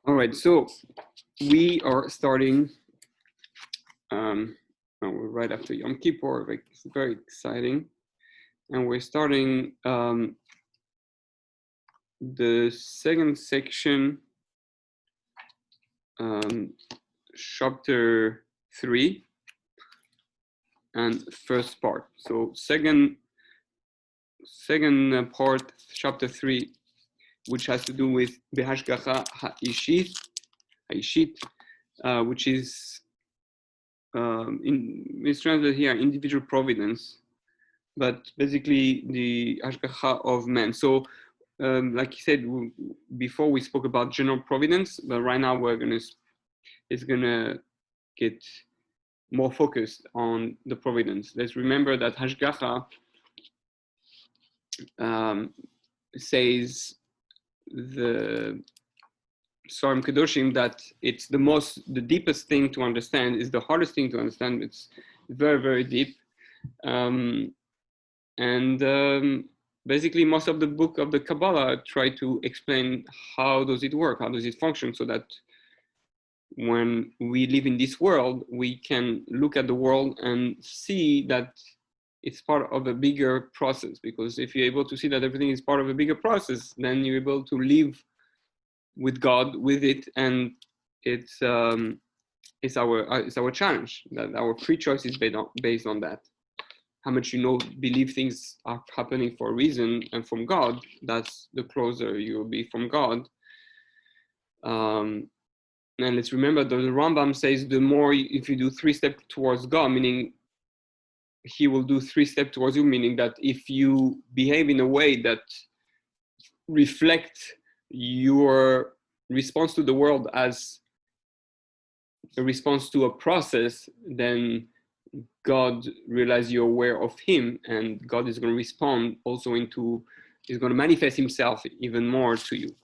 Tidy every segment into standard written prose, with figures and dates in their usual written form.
All right, so we are starting, we're right after Yom Kippur, it's very exciting. And we're starting the second section, chapter 3 and first part. So second part, chapter 3, which has to do with Behashgacha Ha'ishit, which is it's translated here individual providence, but basically the Hashgacha of man. So like you said before, we spoke about general providence, but right now it's gonna get more focused on the providence. Let's remember that Hashgacha says the Svarim Kedoshim that it's the deepest thing to understand, is the hardest thing to understand. It's very, very deep. Basically most of the book of the Kabbalah try to explain how does it work, how does it function, so that when we live in this world, we can look at the world and see that it's part of a bigger process. Because if you're able to see that everything is part of a bigger process, then you're able to live with God, with it, and it's our challenge, that our free choice is based on that. How much believe things are happening for a reason and from God, that's the closer you will be from God. And let's remember that the Rambam says the more, if you do 3 steps towards God, meaning he will do 3 steps towards you, meaning that if you behave in a way that reflect your response to the world as a response to a process, then God realizes you're aware of him, and God is going to respond also is going to manifest himself even more to you.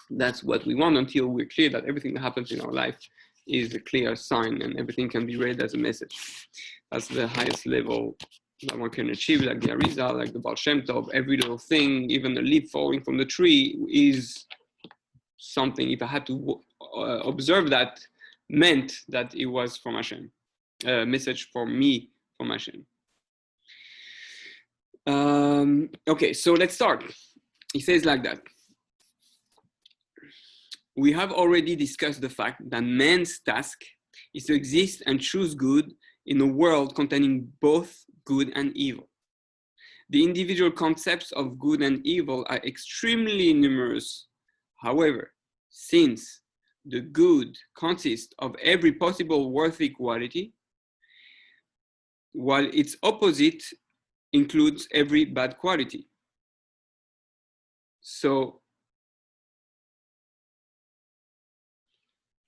That's what we want, until we're clear that everything that happens in our life is a clear sign and everything can be read as a message. That's the highest level that one can achieve, like the Arizal, like the Baal Shem Tov. Every little thing, even a leaf falling from the tree, is something, if I had to observe that, meant that it was from Hashem, a message for me from Hashem. Okay, so let's start. He says like that. We have already discussed the fact that man's task is to exist and choose good in a world containing both good and evil. The individual concepts of good and evil are extremely numerous. However, since the good consists of every possible worthy quality, while its opposite includes every bad quality. So,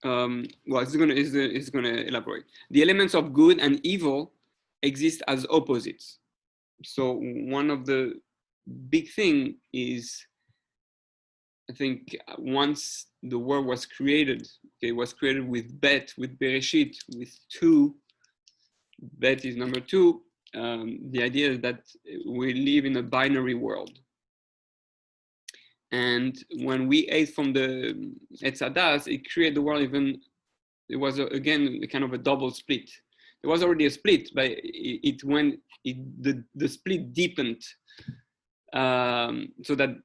it's going to elaborate. The elements of good and evil exist as opposites. So one of the big thing is, I think once the world was created, it was created with Bet, with Bereshit, with 2. Bet is number 2. The idea is that we live in a binary world. And when we ate from the Yetzer, it created the world it was again kind of a double split. There was already a split, but the split deepened. So that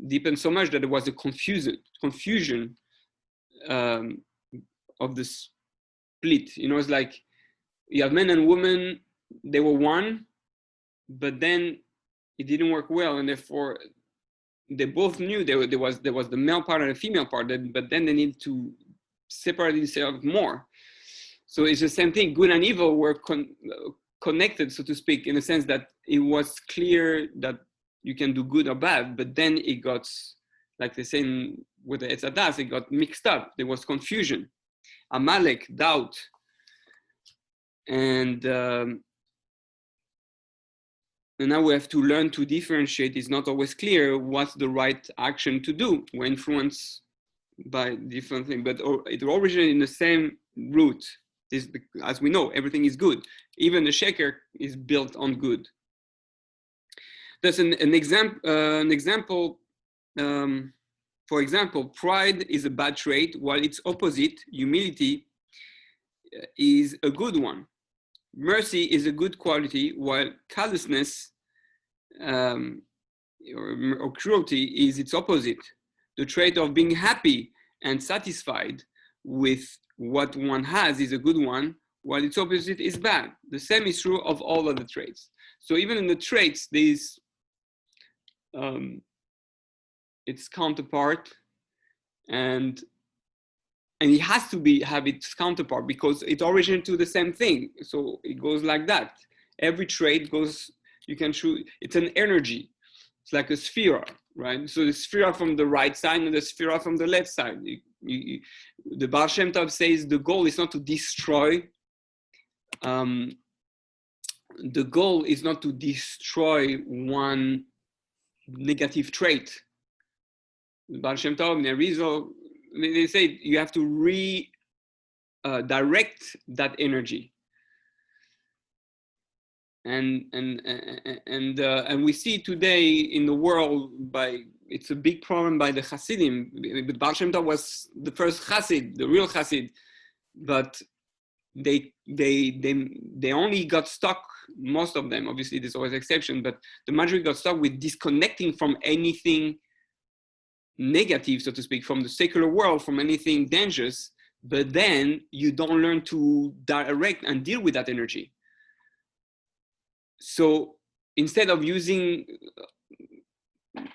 deepened so much that there was a confusion of the split. It's like you have men and women, they were one, but then it didn't work well, and therefore they both knew there was the male part and the female part, but then they need to separate themselves more. So it's the same thing. Good and evil were connected, so to speak, in the sense that it was clear that you can do good or bad, but then it got, like they say with the Yetzer, it got mixed up. There was confusion, Amalek, doubt, and now we have to learn to differentiate. It's not always clear what's the right action to do. We're influenced by different things, but it originated in the same root. As we know, everything is good. Even the sheker is built on good. That's an example For example, pride is a bad trait, while its opposite, humility, is a good one. Mercy is a good quality, while callousness or cruelty is its opposite. The trait of being happy and satisfied with what one has is a good one, while its opposite is bad. The same is true of all other traits. So even in the traits, there's its counterpart, and it has to have its counterpart because it originates to the same thing. So it goes like that. Every trait goes, you can choose, it's an energy. It's like a sphere, right? So the sphere from the right side and the sphere from the left side. The Baal Shem Tov says the goal is not to destroy. The goal is not to destroy one negative trait. The Baal Shem Tov, Nerizal, they say you have to redirect that energy. And we see today in the world it's a big problem by the Hasidim. But Baal Shem Tov was the first Hasid, the real Hasid, but they only got stuck, most of them, obviously there's always exception, but the majority got stuck with disconnecting from anything negative, so to speak, from the secular world, from anything dangerous, but then you don't learn to direct and deal with that energy. So instead of using,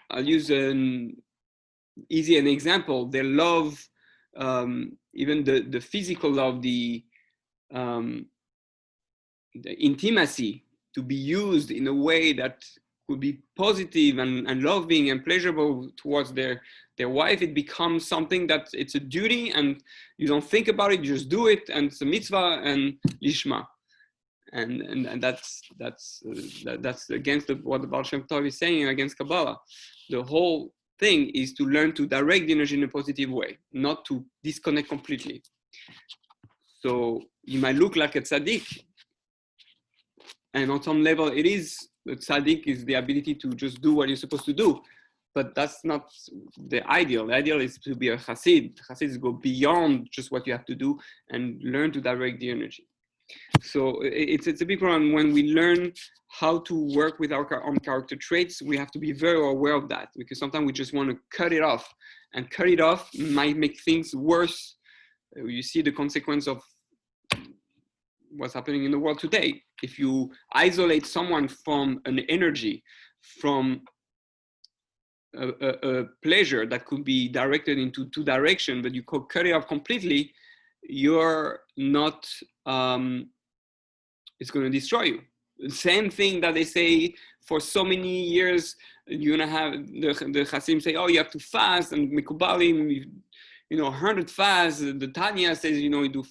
I'll use an example, they love, even the physical love, the intimacy to be used in a way that could be positive and loving and pleasurable towards their wife. It becomes something that it's a duty and you don't think about it, you just do it, and it's a mitzvah and lishma. And that's against what the Baal Shem Tov is saying, against Kabbalah. The whole thing is to learn to direct the energy in a positive way, not to disconnect completely. So you might look like a tzaddik, and on some level it is, the tzaddik is the ability to just do what you're supposed to do, but that's not the ideal. The ideal is to be a chassid. Chassids go beyond just what you have to do and learn to direct the energy. So it's a big problem. When we learn how to work with our own character traits, we have to be very aware of that, because sometimes we just want to cut it off, and cut it off might make things worse. You see the consequence of what's happening in the world today. If you isolate someone from an energy, from a pleasure that could be directed into two directions, but you could cut it off completely, you're not, it's going to destroy you. The same thing that they say for so many years, you're going to have the Hasidim say, oh, you have to fast, and Mekubalim, 100 fasts. The Tanya says, you do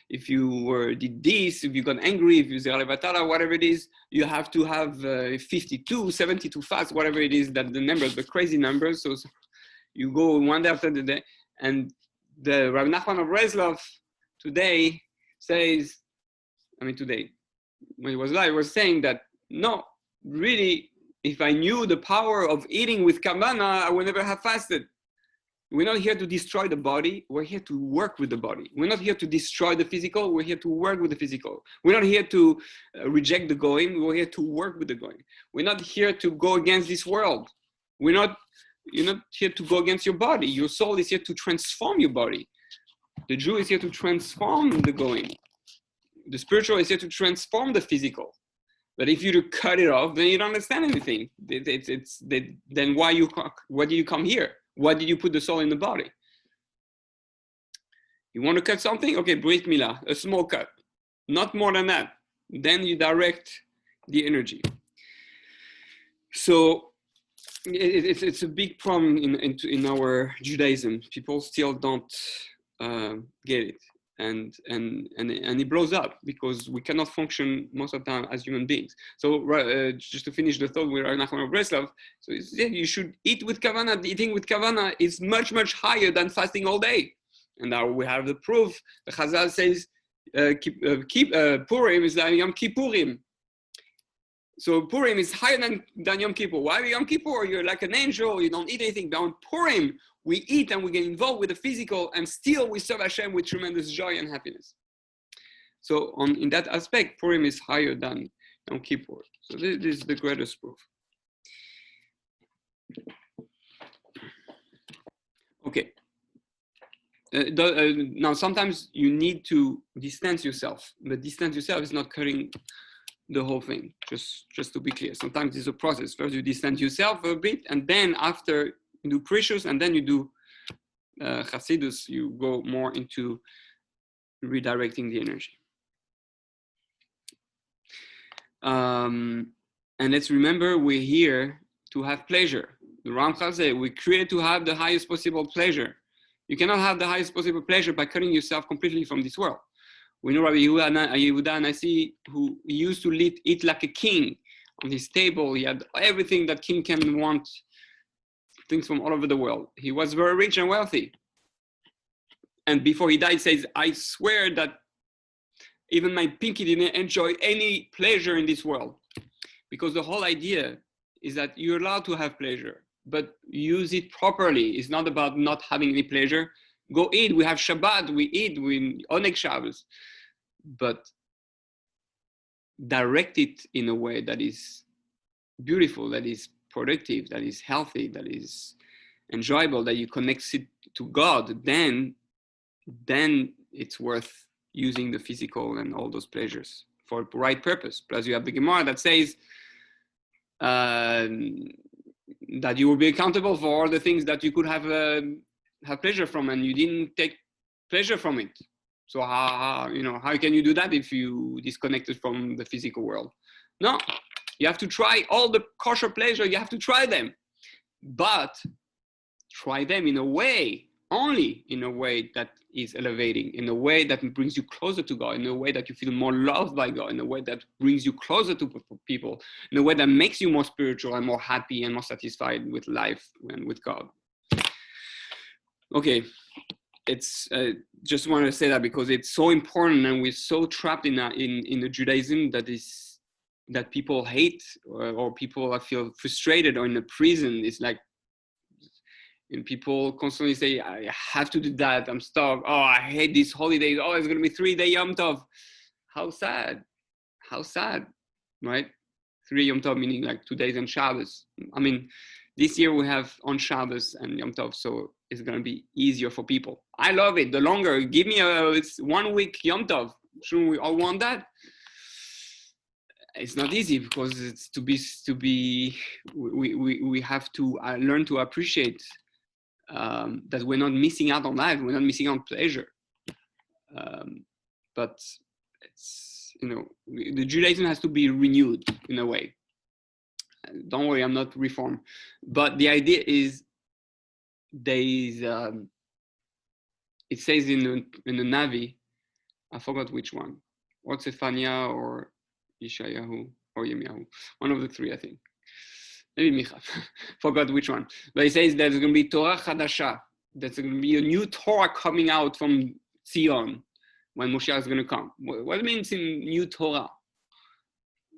if you did this, if you got angry, if you say Alevatara, whatever it is, you have to have 52, 72 fasts, whatever it is, that the numbers, the crazy numbers. So you go one day after the day, and the Rabbi Nachman of Breslov today says, today, when he was alive, was saying that, no, really, if I knew the power of eating with kavana, I would never have fasted. We're not here to destroy the body, we're here to work with the body. We're not here to destroy the physical, we're here to work with the physical. We're not here to reject the goyim, we're here to work with the goyim. We're not here to go against this world. You're not here to go against your body. Your soul is here to transform your body. The Jew is here to transform the goyim. The spiritual is here to transform the physical. But if you cut it off, then you don't understand anything. Then why do you come here? Why did you put the soul in the body? You want to cut something? Okay, brit milah, a small cut. Not more than that. Then you direct the energy. So it's a big problem in our Judaism. People still don't get it. And it blows up because we cannot function most of the time as human beings. So just to finish the thought with Nachman of Breslov, so you should eat with kavana. Eating with kavana is much, much higher than fasting all day. And now we have the proof. The Chazal says, Purim is like Yom Kippurim. So Purim is higher than Yom Kippur. Why Yom Kippur? You're like an angel, you don't eat anything. But on Purim, we eat and we get involved with the physical, and still we serve Hashem with tremendous joy and happiness. So in that aspect, Purim is higher than Yom Kippur. So this is the greatest proof. Okay. Now, sometimes you need to distance yourself. But distance yourself is not cutting the whole thing, just to be clear. Sometimes it's a process. First, you distance yourself a bit, and then after you do precious, and then you do Chassidus, you go more into redirecting the energy. And let's remember, we're here to have pleasure. The Ramchal says we're created to have the highest possible pleasure. You cannot have the highest possible pleasure by cutting yourself completely from this world. We know Rabbi Yehuda Nasi, who used to eat like a king on his table. He had everything that king can want, things from all over the world. He was very rich and wealthy. And before he died, he says, I swear that even my pinky didn't enjoy any pleasure in this world. Because the whole idea is that you're allowed to have pleasure, but use it properly. It's not about not having any pleasure. Go eat. We have Shabbat. We eat. We Oneg Shabbos. But direct it in a way that is beautiful, that is productive, that is healthy, that is enjoyable, that you connect it to God. Then it's worth using the physical and all those pleasures for the right purpose. Plus, you have the Gemara that says that you will be accountable for all the things that you could have pleasure from, and you didn't take pleasure from it. So how can you do that if you disconnected from the physical world? No, you have to try all the kosher pleasure. You have to try them, but try them in a way, only in a way that is elevating, in a way that brings you closer to God, in a way that you feel more loved by God, in a way that brings you closer to people, in a way that makes you more spiritual and more happy and more satisfied with life and with God. Okay, it's just wanted to say that because it's so important, and we're so trapped in the Judaism that people hate or people that feel frustrated or in a prison. It's like, and people constantly say, I have to do that, I'm stuck, oh, I hate these holidays, oh, it's going to be 3-day Yom Tov. How sad, right? 3 Yom Tov meaning like 2 days on Shabbos. I mean, this year we have on Shabbos and Yom Tov, so it's going to be easier for people. I love it. The longer, give me it's 1 week Yom Tov. Shouldn't we all want that? It's not easy because it's we have to learn to appreciate that we're not missing out on life, we're not missing out on pleasure. But it's, the Judaism has to be renewed in a way. Don't worry, I'm not reformed. But the idea is, it says in the Navi, I forgot which one, or Zephaniah or Yeshayahu or Yirmiyahu, one of the three, I think. Maybe Micha, forgot which one. But it says there's going to be Torah Chadasha. There's going to be a new Torah coming out from Zion when Moshiach is going to come. What it means in new Torah?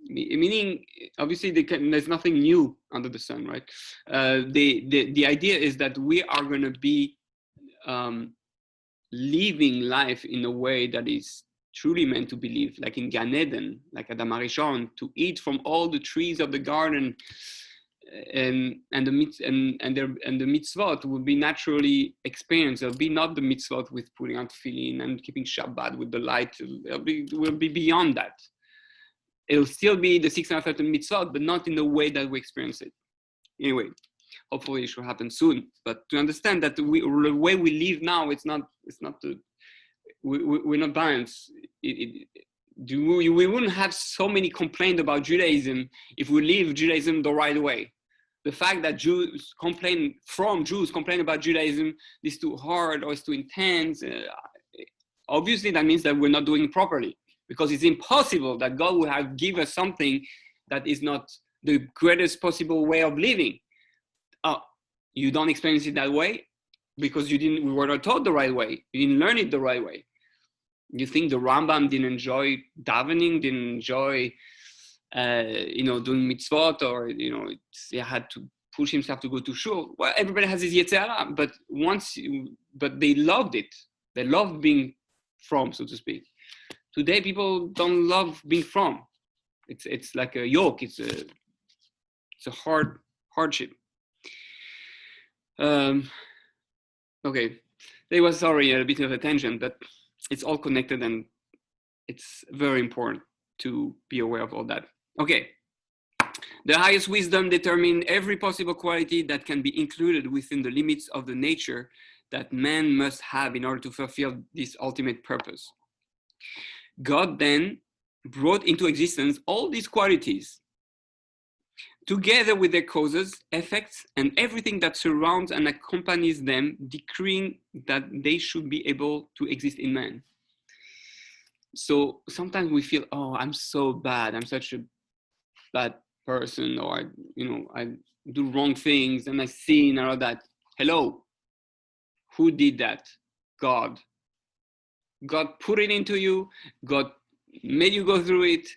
Meaning, obviously, there's nothing new under the sun, right? The idea is that we are going to be living life in a way that is truly meant to be lived, like in Gan Eden, like Adam HaRishon, to eat from all the trees of the garden, and the mitzvot will be naturally experienced. It'll be not the mitzvot with putting on tefillin and keeping Shabbat with the light. It will be beyond that. It'll still be the 630 mitzvot, but not in the way that we experience it. Anyway, hopefully it should happen soon. But to understand that the way we live now, we're not balanced. We wouldn't have so many complaints about Judaism if we live Judaism the right way. The fact that Jews complain about Judaism, it's too hard or it's too intense, obviously that means that we're not doing it properly, because it's impossible that God would have given us something that is not the greatest possible way of living. You don't experience it that way because we were not taught the right way. You didn't learn it the right way. You think the Rambam didn't enjoy davening, didn't enjoy doing mitzvot, or, he had to push himself to go to shul. Well, everybody has his Yetzer, but they loved it. They loved being from, so to speak. Today, people don't love being from. It's like a yoke. It's a hardship. Okay, there was already a bit of a tangent, but it's all connected, and it's very important to be aware of all that. Okay. The highest wisdom determines every possible quality that can be included within the limits of the nature that man must have in order to fulfill this ultimate purpose. God then brought into existence all these qualities, together with their causes, effects, and everything that surrounds and accompanies them, decreeing that they should be able to exist in man. So sometimes we feel, oh, I'm so bad. I'm such a bad person, or I do wrong things and I sin and all that. Hello, who did that? God. God put it into you. God made you go through it.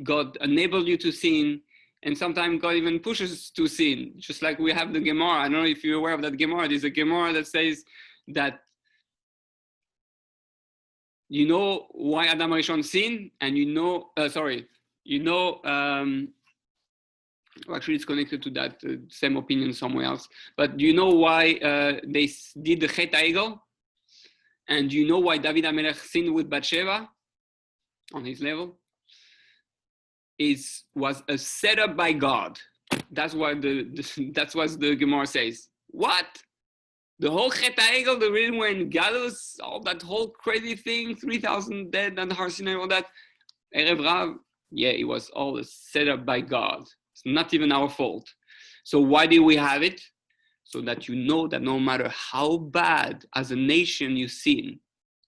God enabled you to sin, and sometimes God even pushes to sin. Just like we have the Gemara. I don't know if you're aware of that Gemara. There's a Gemara that says that why Adam Rishon sinned, and actually, it's connected to that same opinion somewhere else. But do you know why they did the Chet HaEgel? And do you know why David HaMelech sinned with Bathsheba on his level? It was a setup by God. That's what the Gemara says. What? The whole Chet HaEgel, the reason we're in Galus, all that whole crazy thing, 3,000 dead and Har Sinai, all that, Erev Rav, yeah, it was all set up by God. It's not even our fault. So why did we have it? So that you know that no matter how bad as a nation you sin,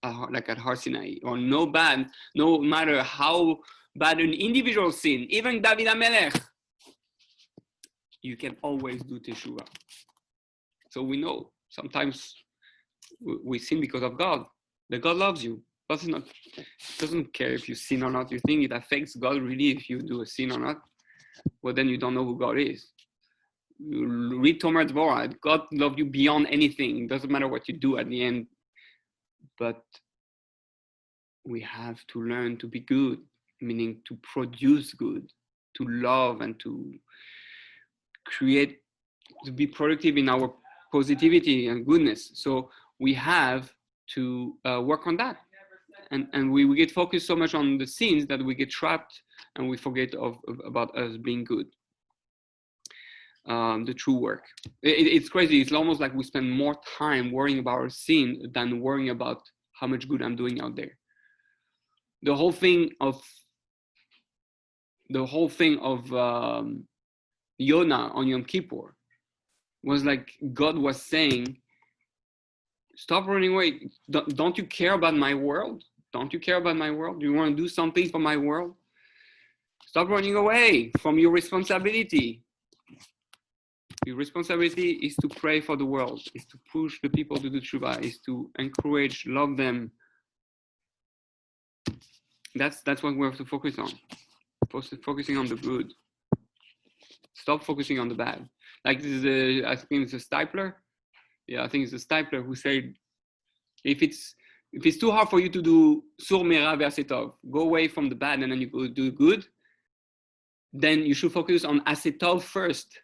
like at Har Sinai, or no matter how bad an individual sin, even David HaMelech, you can always do teshuvah. So we know sometimes we sin because of God. That God loves you. Doesn't care if you sin or not. You think it affects God really if you do a sin or not? Well, then you don't know who God is. You read Tomer Dvorah. God loves you beyond anything. It doesn't matter what you do at the end. But we have to learn to be good, meaning to produce good, to love, and to create, to be productive in our positivity and goodness. So we have to work on that. And we get focused so much on the sins that we get trapped and we forget about us being good. The true work. It's crazy. It's almost like we spend more time worrying about our sin than worrying about how much good I'm doing out there. The whole thing of Yonah on Yom Kippur was like God was saying, stop running away. Don't you care about my world? Don't you care about my world? Do you want to do something for my world? Stop running away from your responsibility. Your responsibility is to pray for the world, is to push the people to do tshuva, is to encourage, love them. That's what we have to focus on. Focusing on the good. Stop focusing on the bad. Like this is I think it's a Stipler. Yeah, I think it's a Stipler who said, if it's too hard for you to do sur mera versetov, go away from the bad and then you go do good, then you should focus on asetov first.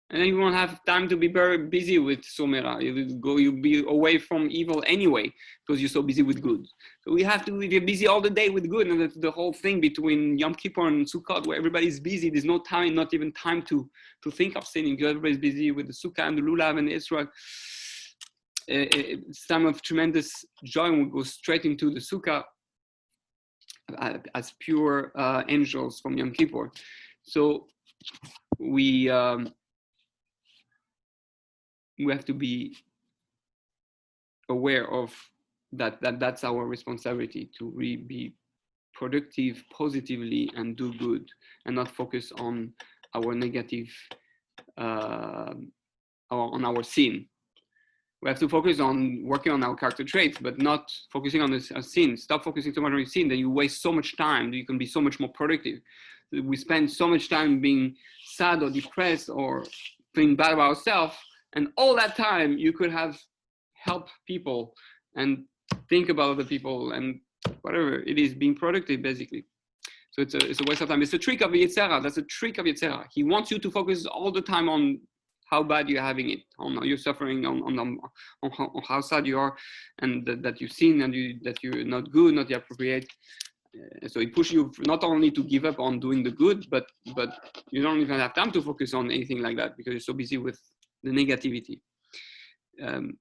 And then you won't have time to be very busy with Sumera. You'll be away from evil anyway, because you're so busy with good. So we have to be busy all the day with good. And that's the whole thing between Yom Kippur and Sukkot, where everybody's busy. There's no time, not even time to think of sinning, because everybody's busy with the Sukkah and the Lulav and Israel. It's time of tremendous joy, and we go straight into the Sukkah as pure angels from Yom Kippur. So we have to be aware of that that's our responsibility, to really be productive positively and do good, and not focus on our negative, on our sin. We have to focus on working on our character traits, but not focusing on the sin. Stop focusing so much on your sin, then you waste so much time, you can be so much more productive. we spend so much time being sad or depressed or feeling bad about ourselves, and all that time you could have helped people and think about other people and whatever it is, being productive basically. So it's a waste of time. It's a trick of Yetzer. That's a trick of Yetzer. He wants you to focus all the time on how bad you're having it, on you're suffering, on how sad you are, and that you've seen, and that you're not good, not the appropriate. So it pushes you not only to give up on doing the good, but you don't even have time to focus on anything like that because you're so busy with the negativity.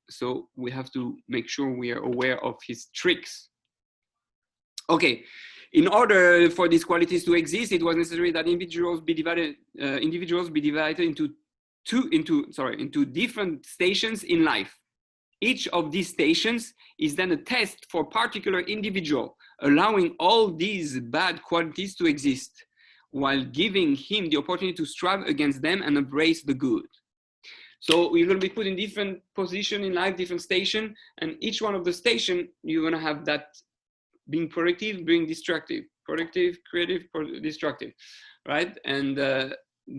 So we have to make sure we are aware of his tricks. Okay, in order for these qualities to exist, it was necessary that individuals be divided into different stations in life. Each of these stations is then a test for a particular individual, allowing all these bad qualities to exist, while giving him the opportunity to strive against them and embrace the good. So you're going to be put in different position in life, different station, and each one of the station, you're going to have that being productive, being destructive, productive, creative, destructive, right? And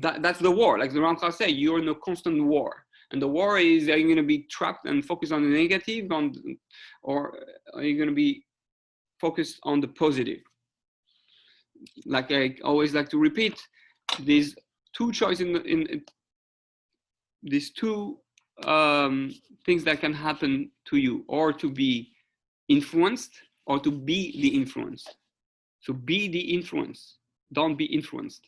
that's the war. Like the Ramchal say, you're in a constant war. And the war is, are you going to be trapped and focused on the negative, or are you going to be focused on the positive? Like I always like to repeat, these two choices in these two things that can happen to you, or to be influenced or to be the influence. So be the influence, don't be influenced,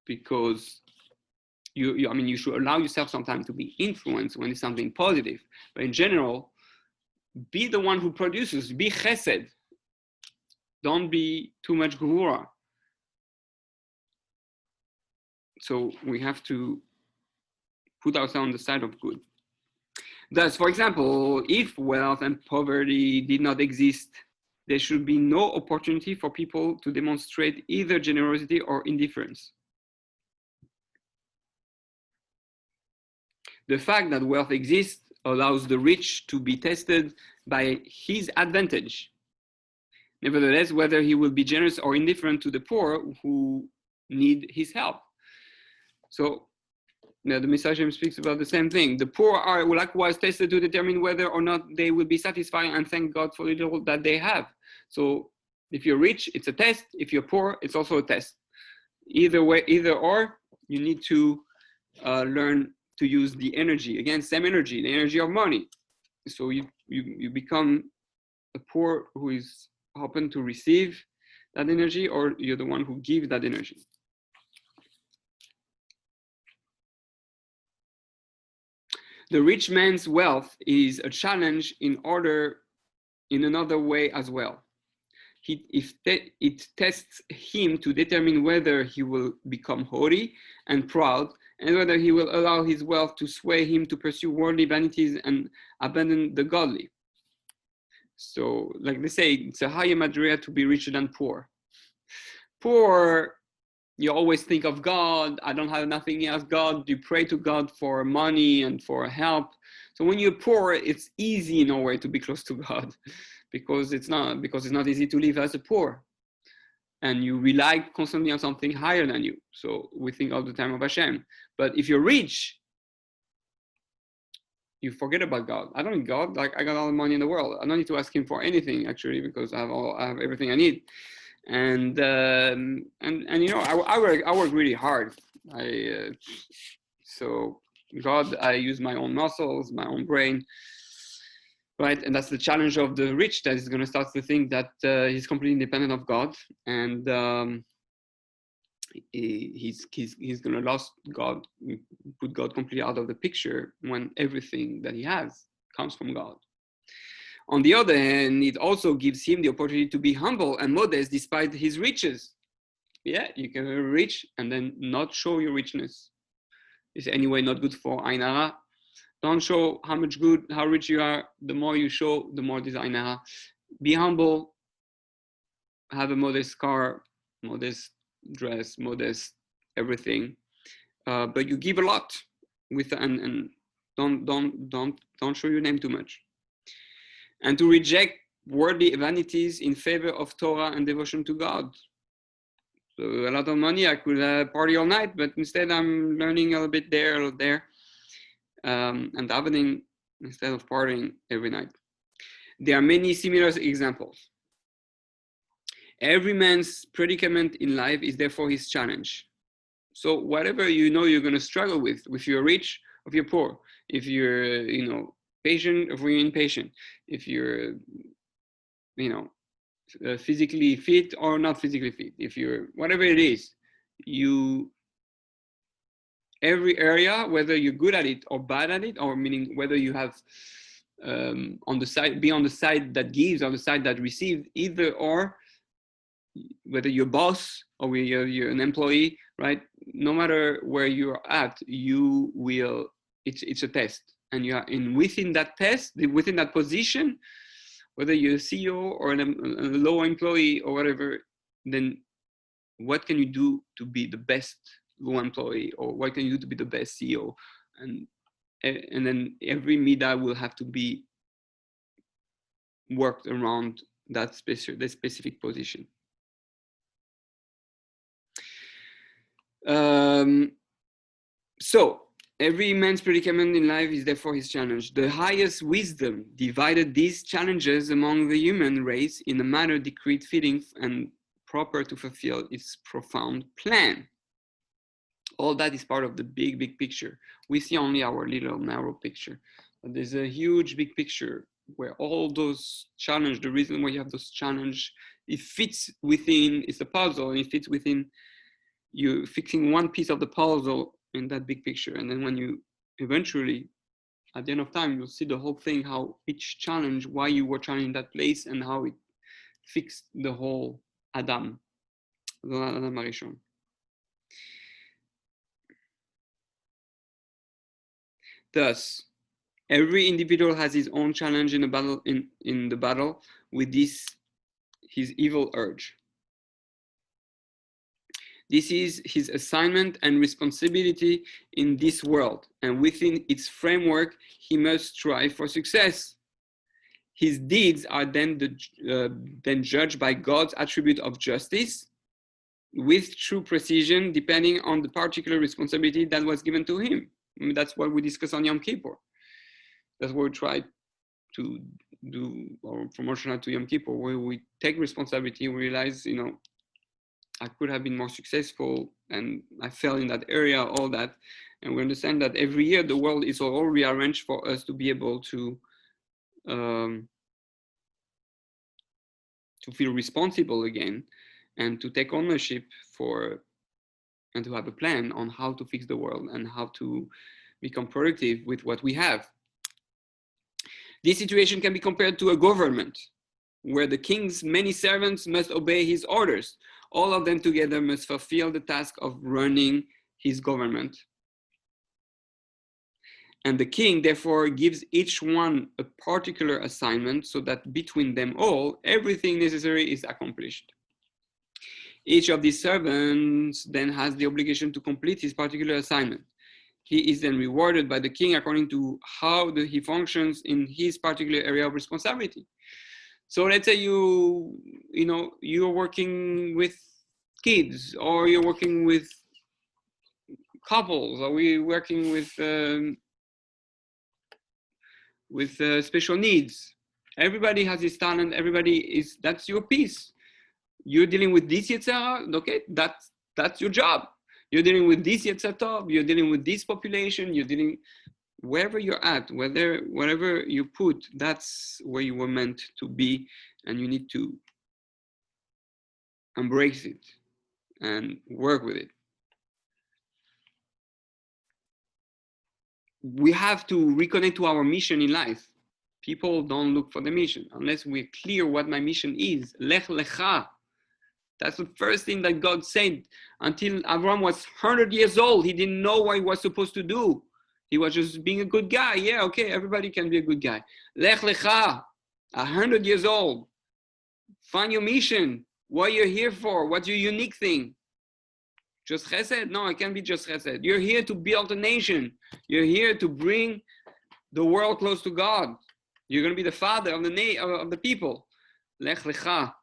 because you should allow yourself sometimes to be influenced when it's something positive, but in general, be the one who produces, be chesed, don't be too much gevura. So we have to put ourselves on the side of good. Thus, for example, if wealth and poverty did not exist, there should be no opportunity for people to demonstrate either generosity or indifference. The fact that wealth exists allows the rich to be tested by his advantage. Nevertheless, whether he will be generous or indifferent to the poor who need his help. So, now the Messiah speaks about the same thing. The poor are likewise tested to determine whether or not they will be satisfied and thank God for the little that they have. So if you're rich, it's a test. If you're poor, it's also a test. Either way, either or, you need to learn to use the energy. Again, same energy, the energy of money. So you become a poor who is open to receive that energy, or you're the one who gives that energy. The rich man's wealth is a challenge in another way as well. It tests him to determine whether he will become haughty and proud, and whether he will allow his wealth to sway him to pursue worldly vanities and abandon the godly. So, like they say, it's a higher madriga to be richer than poor. Poor, you always think of God. I don't have nothing else. God, you pray to God for money and for help. So when you're poor, it's easy in a way to be close to God, because it's not easy to live as a poor, and you rely constantly on something higher than you. So we think all the time of Hashem. But if you're rich, you forget about God. I don't need God. Like, I got all the money in the world. I don't need to ask Him for anything actually, because I have everything I need. And you know, I work really hard. So God, I use my own muscles, my own brain, right? And that's the challenge of the rich, that is going to start to think that he's completely independent of God, and he's going to lose God, put God completely out of the picture, when everything that he has comes from God. On the other hand, it also gives him the opportunity to be humble and modest despite his riches. Yeah, you can be rich and then not show your richness. It's anyway not good for Ein Hara. Don't show how rich you are. The more you show, the more this Ein Hara. Be humble, have a modest car, modest dress, modest everything. But you give a lot with, and don't show your name too much. And to reject worldly vanities in favor of Torah and devotion to God. So a lot of money, I could party all night, but instead I'm learning a little bit there, a little there, and davening instead of partying every night. There are many similar examples. Every man's predicament in life is therefore his challenge. So whatever you know you're going to struggle with, if you're rich, if you're poor, if you're, patient, if you're impatient, if you're, physically fit or not physically fit, if you're, whatever it is, every area, whether you're good at it or bad at it, or meaning whether you have on the side that gives, on the side that receives, either or, whether you're a boss or you're an employee, right? No matter where you're at, you will, it's a test. And you are within that test, within that position, whether you're a CEO or a low employee or whatever, then what can you do to be the best low employee, or what can you do to be the best CEO? And then every midah will have to be worked around that specific position. So every man's predicament in life is therefore his challenge. The highest wisdom divided these challenges among the human race in a manner decreed, fitting, and proper to fulfill its profound plan. All that is part of the big picture. We see only our little narrow picture. But there's a huge big picture where all those challenges, the reason why you have those challenges, it fits within, it's a puzzle, and it fits within you fixing one piece of the puzzle in that big picture. And then when you eventually, at the end of time, you'll see the whole thing, how each challenge, why you were challenged in that place, and how it fixed the whole Adam Harishon. Thus, every individual has his own challenge in the battle, in the battle with his evil urge. This is his assignment and responsibility in this world, and within its framework, he must strive for success. His deeds are then judged by God's attribute of justice with true precision, depending on the particular responsibility that was given to him. I mean, that's what we discuss on Yom Kippur. That's what we try to do, or promotional to Yom Kippur, where we take responsibility, we realize, I could have been more successful and I fell in that area, all that. And we understand that every year the world is all rearranged for us to be able to feel responsible again, and to take ownership for, and to have a plan on how to fix the world and how to become productive with what we have. This situation can be compared to a government where the king's many servants must obey his orders. All of them together must fulfill the task of running his government. And the king therefore gives each one a particular assignment so that between them all, everything necessary is accomplished. Each of these servants then has the obligation to complete his particular assignment. He is then rewarded by the king according to how he functions in his particular area of responsibility. So let's say you're working with kids, or you're working with couples, or we're working with special needs. Everybody has his talent. That's your piece. You're dealing with this Yetzer, okay? That's your job. You're dealing with this Yetzer, you're dealing with this population, you're dealing wherever you're at, whatever you put, that's where you were meant to be, and you need to embrace it and work with it. We have to reconnect to our mission in life. People don't look for the mission unless we're clear what my mission is. Lech lecha. That's the first thing that God said. Until Abraham was 100 years old, he didn't know what he was supposed to do. He was just being a good guy. Yeah, okay, everybody can be a good guy. Lech lecha, 100 years old. Find your mission. What you're here for. What's your unique thing? Just chesed? No, it can't be just chesed. You're here to build a nation. You're here to bring the world close to God. You're going to be the father of the people. Lech lecha.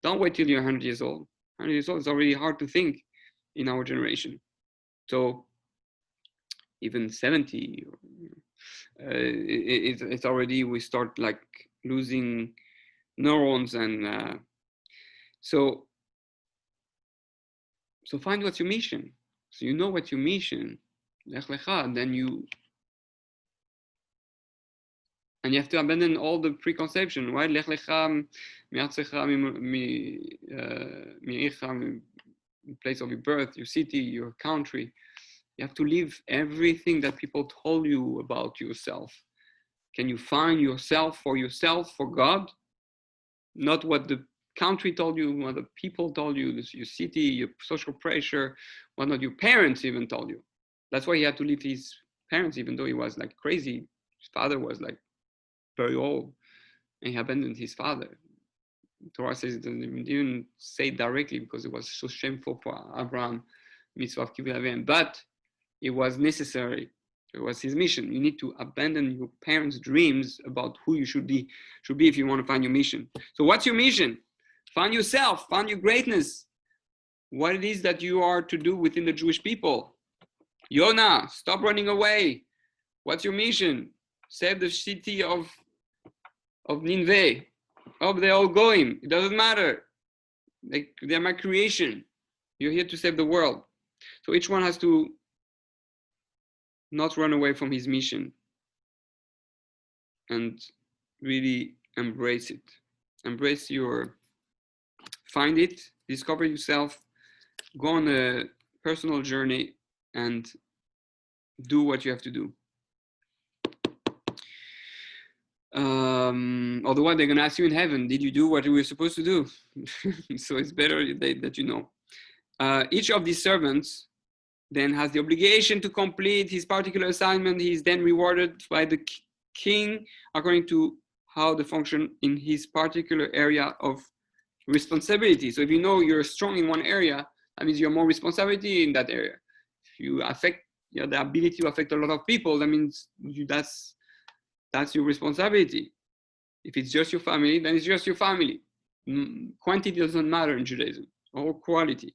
Don't wait till you're 100 years old. 100 years old is already hard to think in our generation. So even 70, it's already, we start like losing neurons. And so find what's your mission. So you know what your mission, Lech Lecha, then you have to abandon all the preconception, right? Lech Lecha mi'artzecha mi'icha, place of your birth, your city, your country. You have to leave everything that people told you about yourself. Can you find yourself, for God? Not what the country told you, what the people told you, your city, your social pressure, what not your parents even told you. That's why he had to leave his parents, even though he was like crazy. His father was like very old, and he abandoned his father. Torah says it didn't even say it directly because it was so shameful for Abraham, mitzvah kivul avim, but it was necessary. It was his mission. You need to abandon your parents' dreams about who you should be if you want to find your mission. So what's your mission? Find yourself, find your greatness. What it is that you are to do within the Jewish people. Yonah, stop running away. What's your mission? Save the city of Nineveh. Oh, they're all going. It doesn't matter. They're my creation. You're here to save the world. So each one has to not run away from his mission and really embrace it. Find it, discover yourself, go on a personal journey and do what you have to do. Otherwise, they're going to ask you in heaven, did you do what you were supposed to do? So it's better that you know. Each of these servants then has the obligation to complete his particular assignment. He is then rewarded by the king according to how they function in his particular area of responsibility. So if you know you're strong in one area, that means you have more responsibility in that area. If you have the ability to affect a lot of people, that means that's your responsibility. If it's just your family, then it's just your family. Quantity doesn't matter in Judaism, or quality.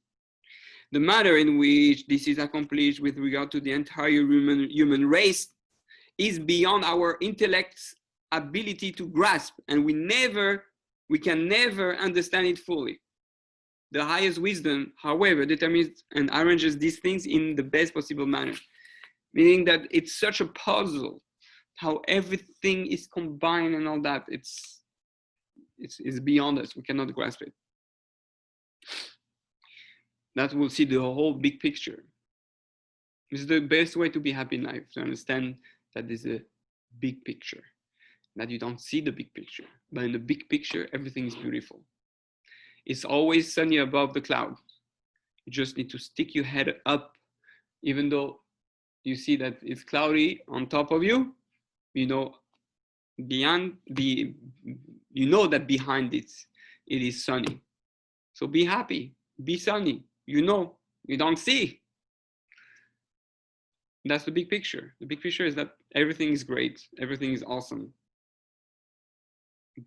The manner in which this is accomplished with regard to the entire human race is beyond our intellect's ability to grasp, and we can never understand it fully. The highest wisdom, however, determines and arranges these things in the best possible manner, meaning that it's such a puzzle how everything is combined and all that. It's beyond us. We cannot grasp it. That we'll see the whole big picture. This is the best way to be happy in life, to understand that there's a big picture, that you don't see the big picture, but in the big picture, everything is beautiful. It's always sunny above the cloud. You just need to stick your head up, even though you see that it's cloudy on top of you. You know, you know that behind it is sunny. So be happy, be sunny. You know, you don't see. That's the big picture. The big picture is that everything is great, everything is awesome.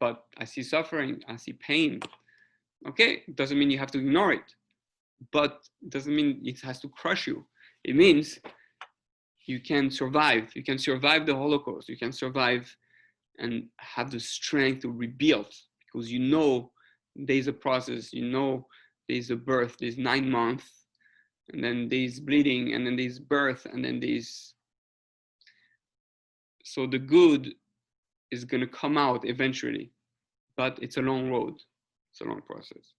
But I see suffering, I see pain. Okay, it doesn't mean you have to ignore it, but it doesn't mean it has to crush you. It means you can survive. You can survive the Holocaust. You can survive and have the strength to rebuild, because you know there's a process, you know there's a birth, there's 9 months, and then there's bleeding, and then there's birth, and then there's... So the good is going to come out eventually, but it's a long road. It's a long process.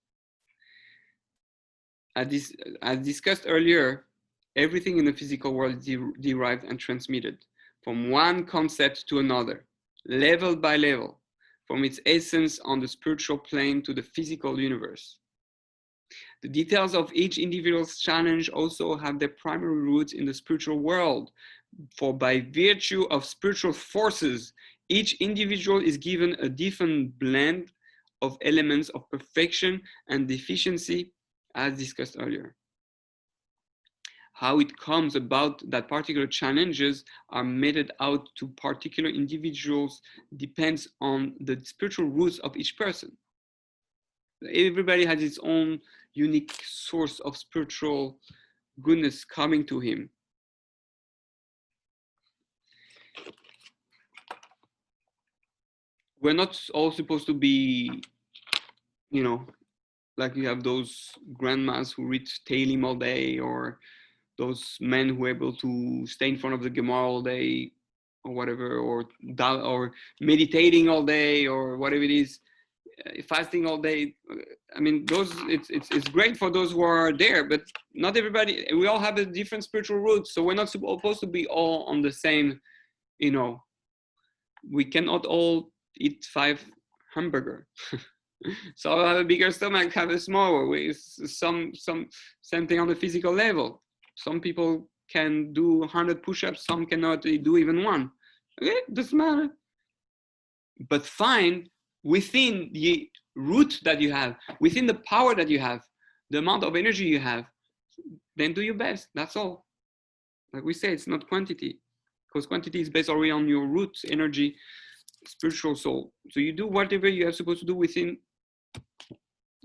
As discussed earlier, everything in the physical world is derived and transmitted from one concept to another, level by level, from its essence on the spiritual plane to the physical universe. The details of each individual's challenge also have their primary roots in the spiritual world, for by virtue of spiritual forces, each individual is given a different blend of elements of perfection and deficiency, as discussed earlier. How it comes about that particular challenges are meted out to particular individuals depends on the spiritual roots of each person. Everybody has its own unique source of spiritual goodness coming to him. We're not all supposed to be, you know, like you have those grandmas who read Tehillim all day, or those men who are able to stay in front of the Gemara all day, or whatever, or meditating all day, or whatever it is, fasting all day. I mean, those it's great for those who are there, but not everybody. We all have a different spiritual roots, so we're not supposed to be all on the same. You know, we cannot all eat 5 hamburger. So I'll have a bigger stomach, have a smaller. With some same thing on the physical level. Some people can do 100 push-ups, some cannot do even 1. Okay, doesn't matter. But find within the root that you have, within the power that you have, the amount of energy you have, then do your best. That's all. Like we say, it's not quantity, because quantity is based already on your root energy, spiritual soul. So you do whatever you are supposed to do within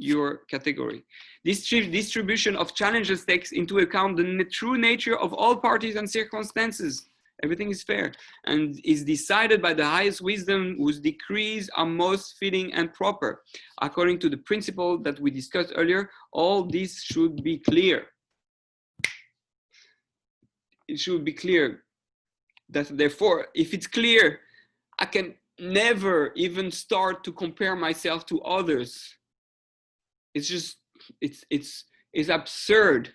your category. This distribution of challenges takes into account the true nature of all parties and circumstances. Everything is fair and is decided by the highest wisdom, whose decrees are most fitting and proper. According to the principle that we discussed earlier, all this should be clear. It should be clear that therefore, if it's clear, I can never even start to compare myself to others. It's just, it's absurd.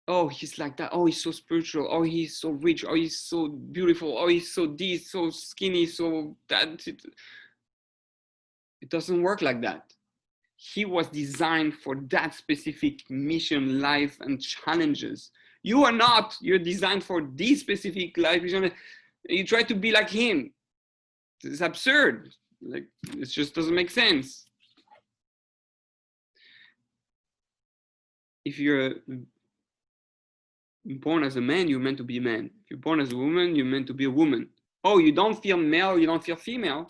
Oh, he's like that. Oh, he's so spiritual. Oh, he's so rich. Oh, he's so beautiful. Oh, he's so this, so skinny, so that. It doesn't work like that. He was designed for that specific mission, life, and challenges. You are not. You're designed for this specific life. You try to be like him. It's absurd. Like, it just doesn't make sense. If you're born as a man, you're meant to be a man. If you're born as a woman, you're meant to be a woman. Oh, you don't feel male, you don't feel female.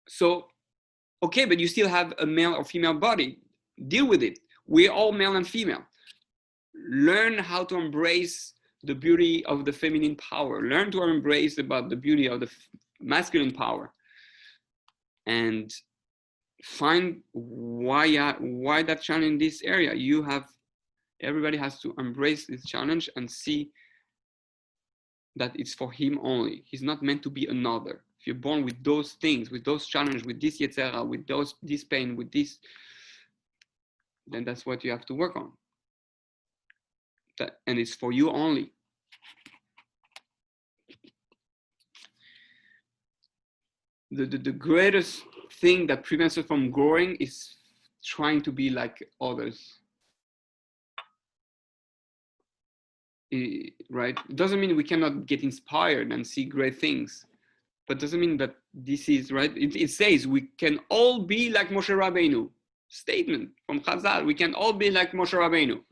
So, okay, but you still have a male or female body. Deal with it. We're all male and female. Learn how to embrace the beauty of the feminine power. Learn to embrace about the beauty of the masculine power. And find why that challenge in this area. Everybody has to embrace this challenge and see that it's for him only. He's not meant to be another. If you're born with those things, with those challenges, with this Yetzer, with this pain, with this, then that's what you have to work on. And it's for you only. The greatest thing that prevents us from growing is trying to be like others. Right? It doesn't mean we cannot get inspired and see great things, but doesn't mean that this is right. It says we can all be like Moshe Rabbeinu. Statement from Chazal: we can all be like Moshe Rabbeinu.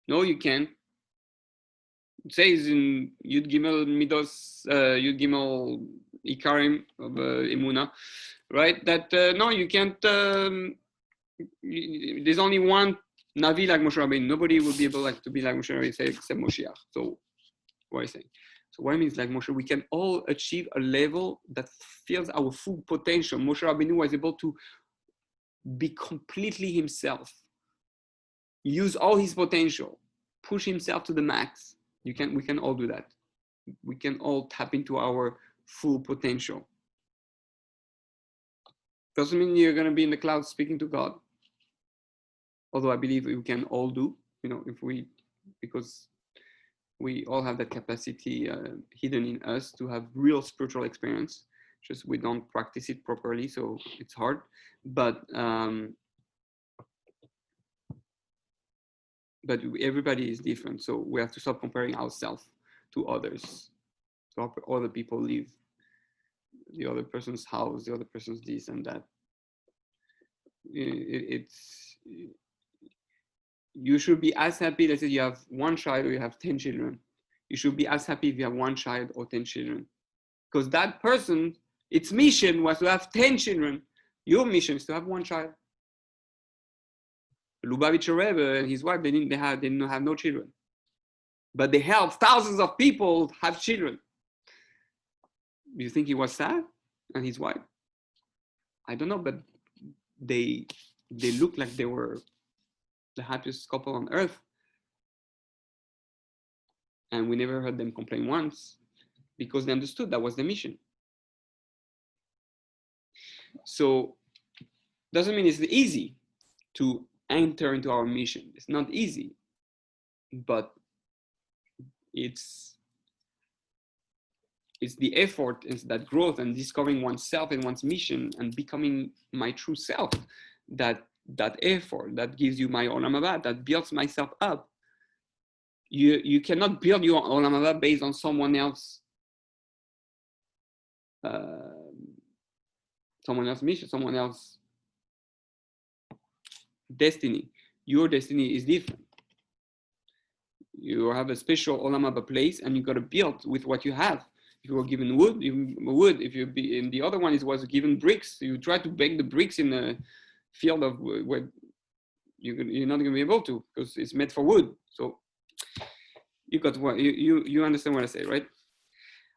No, you can't. It says in Yud Gimel Midos, Yud Gimel Ikarim of Emuna, right? That no, you can't. There's only one Navi like Moshe Rabbeinu. Nobody will be able to be like Moshe Rabbeinu except Moshiach. So what I say? So what I mean is like Moshe, we can all achieve a level that feels our full potential. Moshe Rabbeinu was able to be completely himself, use all his potential, push himself to the max. We can all do that. We can all tap into our full potential. Doesn't mean you're going to be in the clouds speaking to God. Although I believe we can all do, because we all have that capacity hidden in us to have real spiritual experience. Just we don't practice it properly, so it's hard. But everybody is different, so we have to stop comparing ourselves to others. So other people live, the other person's house, the other person's this and that. You should be as happy, let's say you have one child or you have 10 children. You should be as happy if you have one child or 10 children. Because that person, its mission was to have 10 children. Your mission is to have one child. Lubavitcher Rebbe and his wife, they didn't have no children, but they helped thousands of people have children. Do you think he was sad? And his wife? I don't know, but they looked like they were the happiest couple on earth. And we never heard them complain once because they understood that was the mission. So doesn't mean it's easy to enter into our mission. It's not easy, but it's the effort, it's that growth and discovering oneself and one's mission and becoming my true self, that effort that gives you my olam haba, that builds myself up. You cannot build your olam haba based on someone else's mission, someone else's destiny. Your destiny is different. You have a special olam haba place, and you got to build with what you have. If you were given wood, If you be in the other one, it was given bricks. You try to bake the bricks in a field of where you're not going to be able to, because it's made for wood. So you got what you understand what I say, right?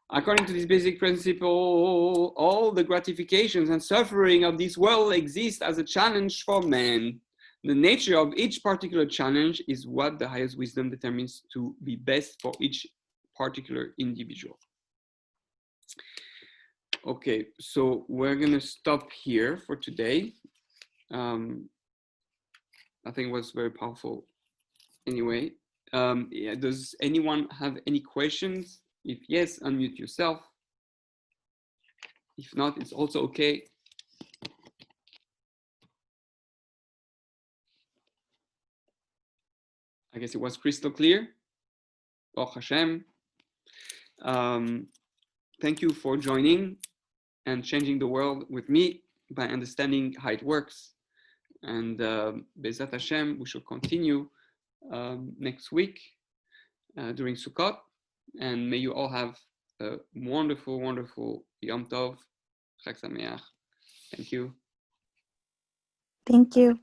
According to this basic principle, all the gratifications and suffering of this world exist as a challenge for man. The nature of each particular challenge is what the highest wisdom determines to be best for each particular individual. Okay, so we're gonna stop here for today. I think it was very powerful. Anyway, yeah, does anyone have any questions? If yes, unmute yourself. If not, it's also okay. I guess it was crystal clear. Oh, Hashem. Thank you for joining and changing the world with me by understanding how it works. And Bezat Hashem, we shall continue next week during Sukkot. And may you all have a wonderful, wonderful Yom Tov. Chag Sameach. Thank you. Thank you.